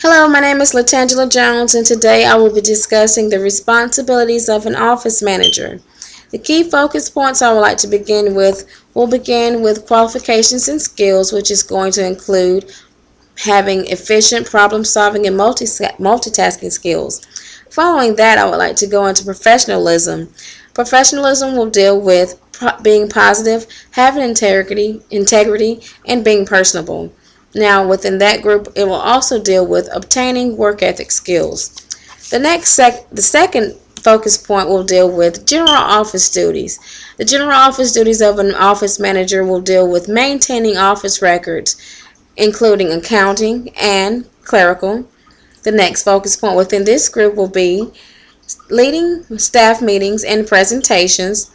Hello, my name is Latanglia Jones, and today I will be discussing the responsibilities of an office manager. The key focus points I would like to begin with will begin with qualifications and skills, which is going to include having efficient problem solving and multitasking skills. Following that, I would like to go into professionalism. Professionalism will deal with being positive, having integrity, and being personable. Now, within that group, it will also deal with obtaining work ethic skills. The second focus point will deal with general office duties. The general office duties of an office manager will deal with maintaining office records, including accounting and clerical. The next focus point within this group will be leading staff meetings and presentations,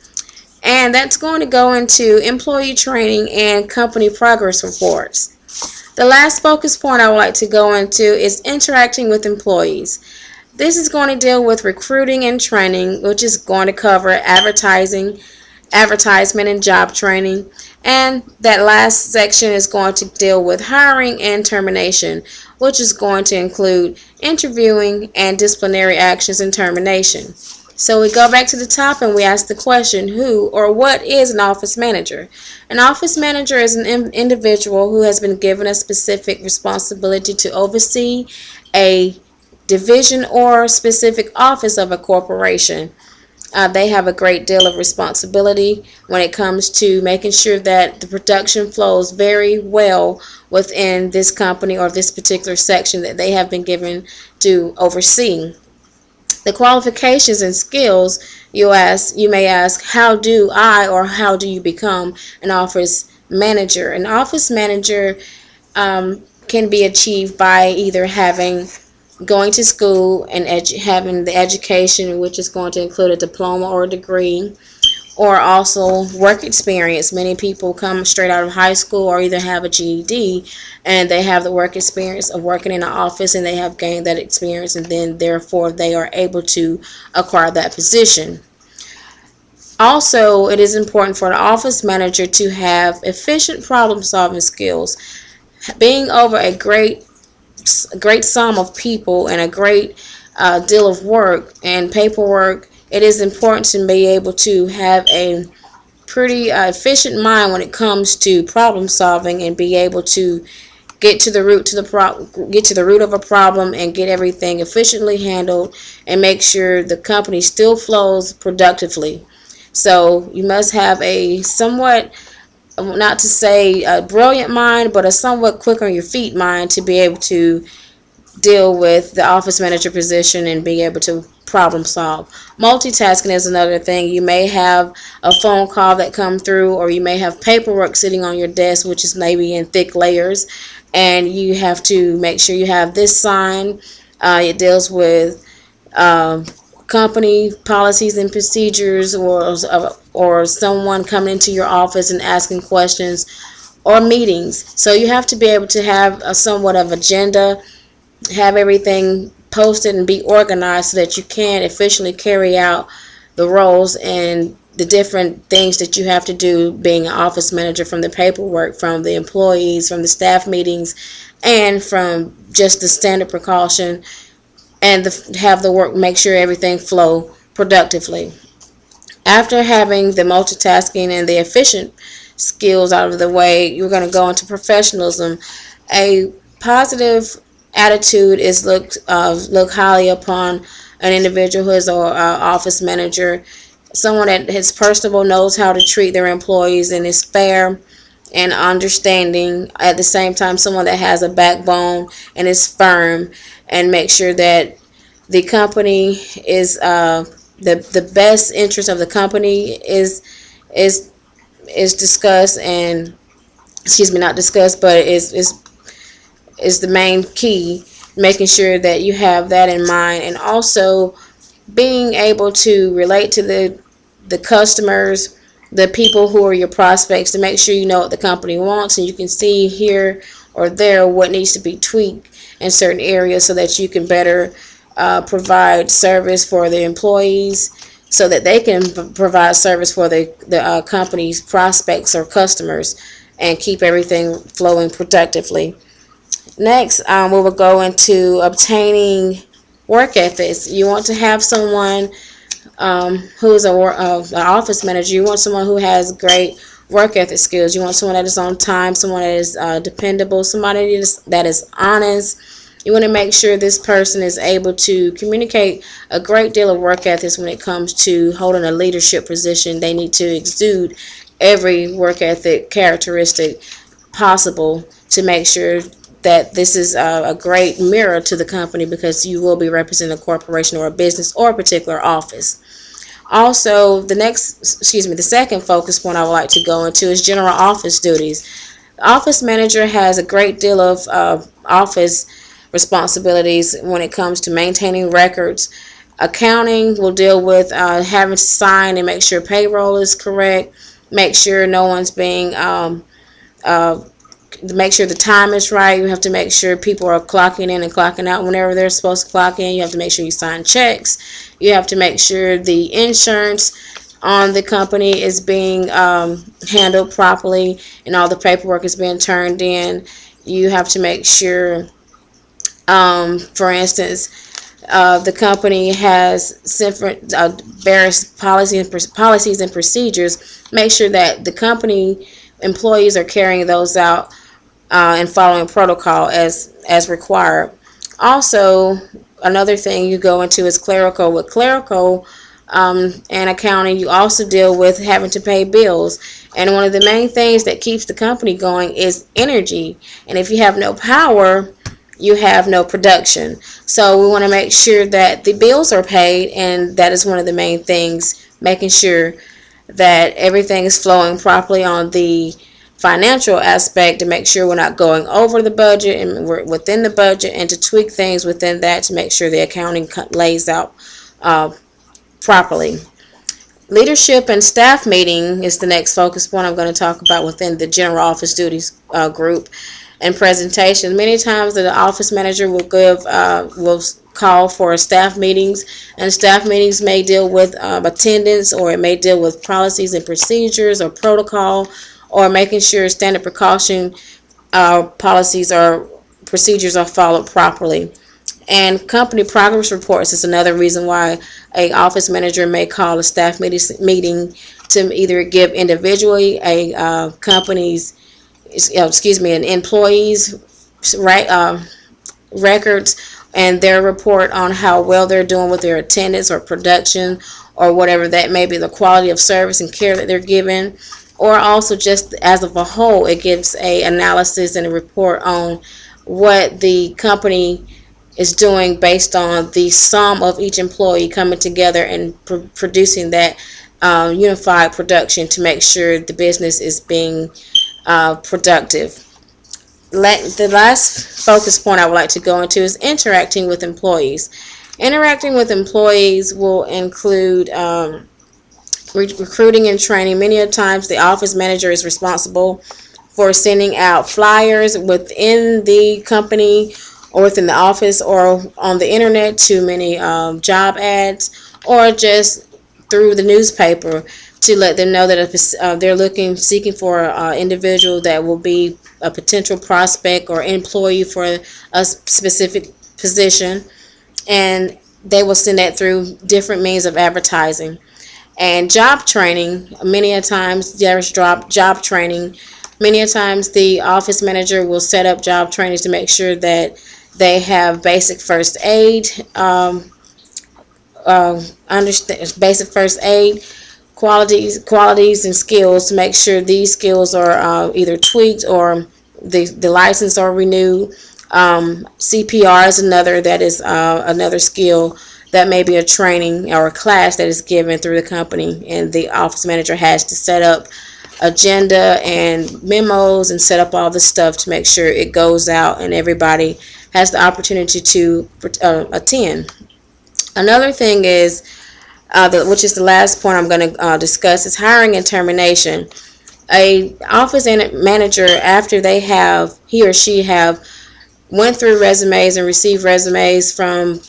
and that's going to go into employee training and company progress reports. The last focus point I would like to go into is interacting with employees. This is going to deal with recruiting and training, which is going to cover advertisement and job training. And that last section is going to deal with hiring and termination, which is going to include interviewing and disciplinary actions and termination. So we go back to the top and we ask the question, who or what is an office manager? An office manager is an individual who has been given a specific responsibility to oversee a division or specific office of a corporation. They have a great deal of responsibility when it comes to making sure that the production flows very well within this company or this particular section that they have been given to oversee. The qualifications and skills you may ask, how do I or how do you become an office manager? An office manager can be achieved by either going to school and having the education, which is going to include a diploma or a degree, or also work experience. Many people come straight out of high school or either have a GED and they have the work experience of working in an office and they have gained that experience, and then therefore they are able to acquire that position. Also, it is important for an office manager to have efficient problem solving skills. Being over a great sum of people and a great deal of work and paperwork, it is important to be able to have a pretty efficient mind when it comes to problem solving and be able to get to the root of a problem and get everything efficiently handled and make sure the company still flows productively. So you must have a somewhat, not to say a brilliant mind, but a somewhat quick on your feet mind to be able to deal with the office manager position and be able to problem solve. Multitasking is another thing. You may have a phone call that come through, or you may have paperwork sitting on your desk, which is maybe in thick layers, and you have to make sure you have this signed. It deals with company policies and procedures, or someone coming into your office and asking questions, or meetings. So you have to be able to have a somewhat of agenda, have everything posted and be organized so that you can efficiently carry out the roles and the different things that you have to do being an office manager, from the paperwork, from the employees, from the staff meetings, and from just the standard precaution, and have the work, make sure everything flow productively. After having the multitasking and the efficient skills out of the way, you're going to go into professionalism. A positive attitude is looked highly upon an individual who is an office manager. Someone that is personable, knows how to treat their employees, and is fair and understanding. At the same time, someone that has a backbone and is firm, and make sure that the company is the best interest of the company is discussed, and excuse me, not discussed, but is the main key, making sure that you have that in mind, and also being able to relate to the customers, the people who are your prospects, to make sure you know what the company wants and you can see here or there what needs to be tweaked in certain areas so that you can better provide service for the employees, so that they can provide service for the company's prospects or customers, and keep everything flowing productively. Next, we will go into obtaining work ethics. You want to have someone who is an office manager. You want someone who has great work ethic skills. You want someone that is on time, someone that is dependable, somebody that is honest. You want to make sure this person is able to communicate a great deal of work ethics when it comes to holding a leadership position. They need to exude every work ethic characteristic possible to make sure that this is a great mirror to the company, because you will be representing a corporation or a business or a particular office. Also, the second focus point I would like to go into is general office duties. The office manager has a great deal of office responsibilities when it comes to maintaining records. Accounting will deal with having to sign and make sure payroll is correct, make sure no one's being uh, make sure the time is right. You have to make sure people are clocking in and clocking out whenever they're supposed to clock in. You have to make sure you sign checks. You have to make sure the insurance on the company is being handled properly and all the paperwork is being turned in. You have to make sure, for instance, the company has different various policies and procedures. Make sure that the company employees are carrying those out and following protocol as required. Also, another thing you go into is clerical. With clerical and accounting, you also deal with having to pay bills. And one of the main things that keeps the company going is energy. And if you have no power, you have no production. So we want to make sure that the bills are paid, and that is one of the main things, making sure that everything is flowing properly on the financial aspect, to make sure we're not going over the budget and we're within the budget, and to tweak things within that to make sure the accounting lays out properly. Leadership and staff meeting is the next focus point I'm going to talk about within the general office duties group and presentation. Many times the office manager will call for staff meetings, and staff meetings may deal with attendance, or it may deal with policies and procedures or protocol, or making sure standard precaution policies or procedures are followed properly. And company progress reports is another reason why a office manager may call a staff meeting to either give individually a company's an employee's records and their report on how well they're doing with their attendance or production, or whatever that may be, the quality of service and care that they're giving. Or also just as of a whole, it gives a analysis and a report on what the company is doing based on the sum of each employee coming together and producing that unified production to make sure the business is being productive. The last focus point I would like to go into is interacting with employees. Interacting with employees will include recruiting and training. Many of the times the office manager is responsible for sending out flyers within the company or within the office or on the internet to many job ads, or just through the newspaper, to let them know that they're seeking for an individual that will be a potential prospect or employee for a specific position, and they will send that through different means of advertising. And job training, many a times there's job training. Many a times the office manager will set up job trainings to make sure that they have basic first aid, understand basic first aid qualities and skills, to make sure these skills are either tweaked or the license are renewed. CPR is another skill that may be a training or a class that is given through the company, and the office manager has to set up agenda and memos and set up all the stuff to make sure it goes out and everybody has the opportunity to attend. Another thing is, which is the last point I'm going to discuss, is hiring and termination. A office manager, after he or she have went through resumes and received resumes from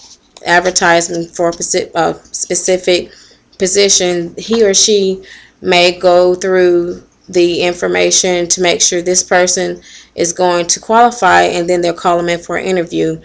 advertisement for a specific position, he or she may go through the information to make sure this person is going to qualify, and then they'll call them in for an interview.